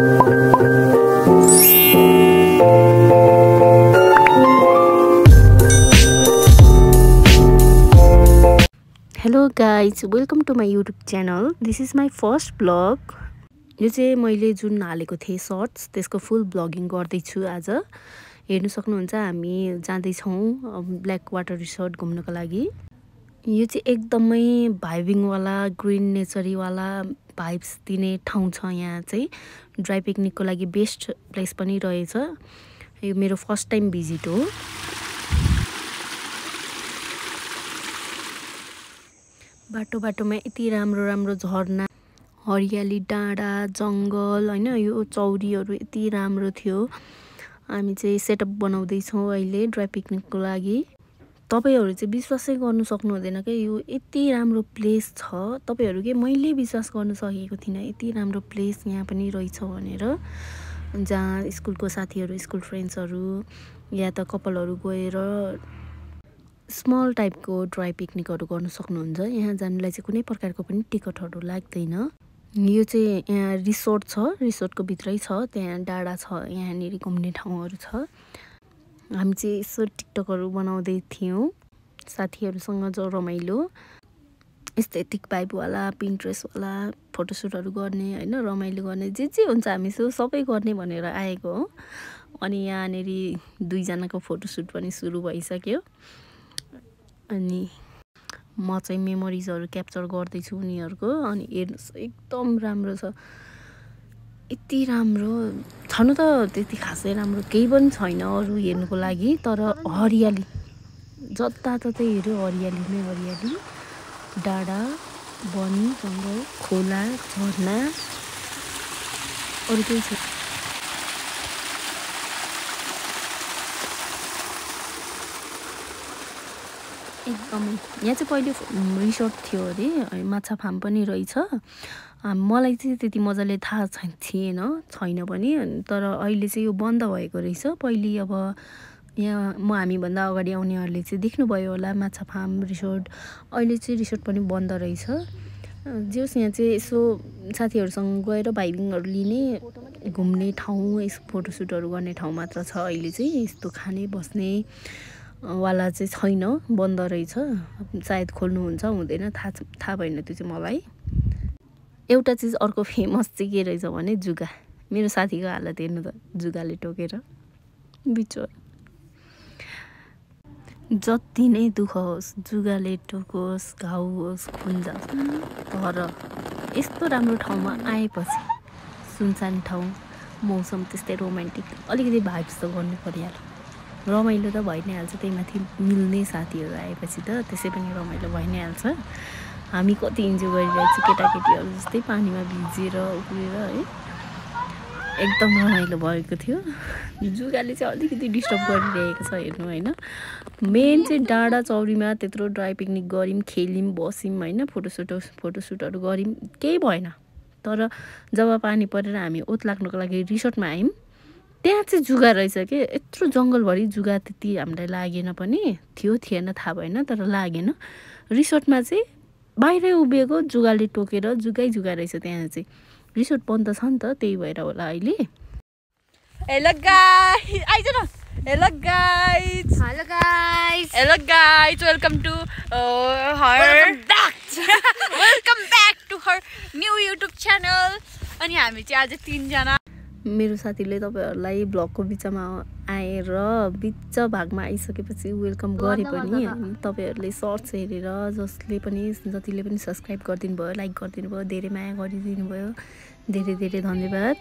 Hello guys, welcome to my YouTube channel. This is my first vlog. यो चाहिँ मैले जुन हालेको थिएँ शर्ट्स त्यसको फुल ब्लगिङ गर्दै छु आज। हेर्न सक्नुहुन्छ हामी जाँदै छौं ब्ल्याक वाटर रिसोर्ट घुम्नको लागि। यो चाहिँ एकदमै भाइबिङ वाला ग्रीन नेचरी वाला भाइब्स दिने ठाउँ छ। यहाँ चाहिँ ड्राई पिकनिकको लागि बेस्ट प्लेस पनि रहेछ। यो मेरो फर्स्ट टाइम भिजिट हो। बाटोमा यति राम्रो झरना, हरियाली, डाँडा, जंगल हैन, यो चौरीहरु यति राम्रो थियो। हामी चाहिँ सेटअप बनाउँदै छौं अहिले ड्राई पिकनिकको लागि। तपाईहरु चाहिँ विश्वासै गर्नु सक्नु हुँदैन के यो यति राम्रो प्लेस छ। तपाईहरु के मैले विश्वास गर्न सकेको थिइन यति राम्रो प्लेस यहाँ पनि रहेछ भनेर। जहाँ स्कुलको साथीहरु, स्कुल फ्रेन्ड्सहरु या त कपलहरु गएर स्मल टाइपको ड्राई पिकनिकहरु गर्न सक्नुहुन्छ। यहाँ जानलाई चाहिँ कुनै प्रकारको पनि टिकटहरु लाग्दैन। यो चाहिँ यहाँ रिसोर्ट छ, रिसोर्टको भित्रै छ, त्यहाँ डाँडा छ, यहाँनेरि घुम्ने ठाउँहरु छ। हामी चाहिँ यसो टिकटकहरु बनाउँदै थियौं साथीहरुसँग, जो रमाइलो एस्थेटिक भाइब वाला, पिन्ट्रेस्ट वाला फोटोशूटहरु गर्ने हैन, रमाइलो गर्ने जे हुन्छ हामी सबै गर्ने भनेर आएको हो। अनि यहाँनेरि दुई जनाको फोटोशूट पनि सुरु भइसक्यो। अनि म चाहिँ मेमोरिजहरु क्याप्चर गर्दै छु उनीहरुको। अनि हेर्नुस् एकदम राम्रो छ, यति राम्रो छनु त त्यति खासै राम्रो केही पनि छैन अरु हेर्नुको लागि। तर हरियाली जताततै हेर्यो हरियाली नै हरियाली, डाँडा, वन, जंगल, खोला, झरना, अरु केही छैन। एकदमै यहाँ चाहिँ पहिले रिसोर्ट थियो अरे, माछा फार्म पनि रहेछ। मलाई चाहिँ त्यति मजाले थाहा छैन पनि, तर अहिले चाहिँ यो बन्द भएको रहेछ। पहिले अब यहाँ हामी भन्दा अगाडि आउनेहरुले चाहिँ देख्नुभयो होला माछा फार्म रिसोर्ट। अहिले चाहिँ रिसोर्ट पनि बन्द रहेछ। जेस यहाँ चाहिँ यसो साथीहरुसँग गएर भाइबिङहरु लिने, घुम्ने ठाउँ, यस फोटोशूटहरु गर्ने ठाउँ मात्र छ। अहिले चाहिँ यस्तो खाने बस्ने वाला चाहिँ छैन, बन्द रहेछ। सायद खोल्नुहुन्छ हुँदैन थाहा भएन त्यो चाहिँ मलाई। एउटा चीज अर्को फेमस चाहिँ के रहेछ भने जुगा। मेरो साथीको हालत हेर्नु त, जुगाले टोकेर बिचो। जति नै दुःख होस्, जुगाले टोकोस्, घाउ होस्, खुन जाओस्, तर यस्तो राम्रो ठाउँमा आएपछि, सुनसान ठाउँ, मौसम त्यस्तै रोमान्टिक, अलिकति भाइब्स त गर्नु परिहाल्यो। रमाइलो त भइ नै हाल्छ। त्यही माथि मिल्ने साथीहरु आएपछि त त्यसै पनि रमाइलो भइ नै हाल्छ। हामी कति इन्जोय गरिरहेको छु केटाकेटीहरु जस्तै पानीमा भिजेर उक्लेर है, एकदम रमाइलो भएको थियो। जुगाले चाहिँ अलिकति डिस्टर्ब गरिरहेको छ हेर्नु हैन। मेन चाहिँ डाँडा चौरीमा त्यत्रो ड्राई पिकनिक गर्यौं, खेल्यौं, बस्यौं हैन, फोटोशूटहरु गर्यौं, केही भएन। तर जब पानी परेर हामी ओत लाग्नको लागि रिसोर्टमा आयौं, त्यहाँ चाहिँ जुगा रहेछ के। यत्रो जंगलभरि जुगा त्यति हामीलाई लागेन पनि, थिएन थाहा भएन, तर लागेन। रिसोर्टमा चाहिँ बाहिरै उभिएको जुगाले टोकेर जुगा रहेछ। त्यहाँ चाहिँ रिसोर्ट बन्द छ नि त, त्यही भएर होला अहिले। हेलो गाइस, आइज न। Hello guys, welcome to welcome back to her new YouTube channel. अनि हामी चाहिँ आज 3 जना, मेरो साथीले तपाईहरुलाई ब्लगको बिचमा आएर बिच भागमा आइसकेपछि वेलकम गरे पनि तपाईहरुले सर्ट्स हेरेर जतिले पनि सब्स्क्राइब गरिदिनु भयो, लाइक गरिदिनु भयो, धेरै माया गरिदिनु भयो, धेरै धन्यवाद।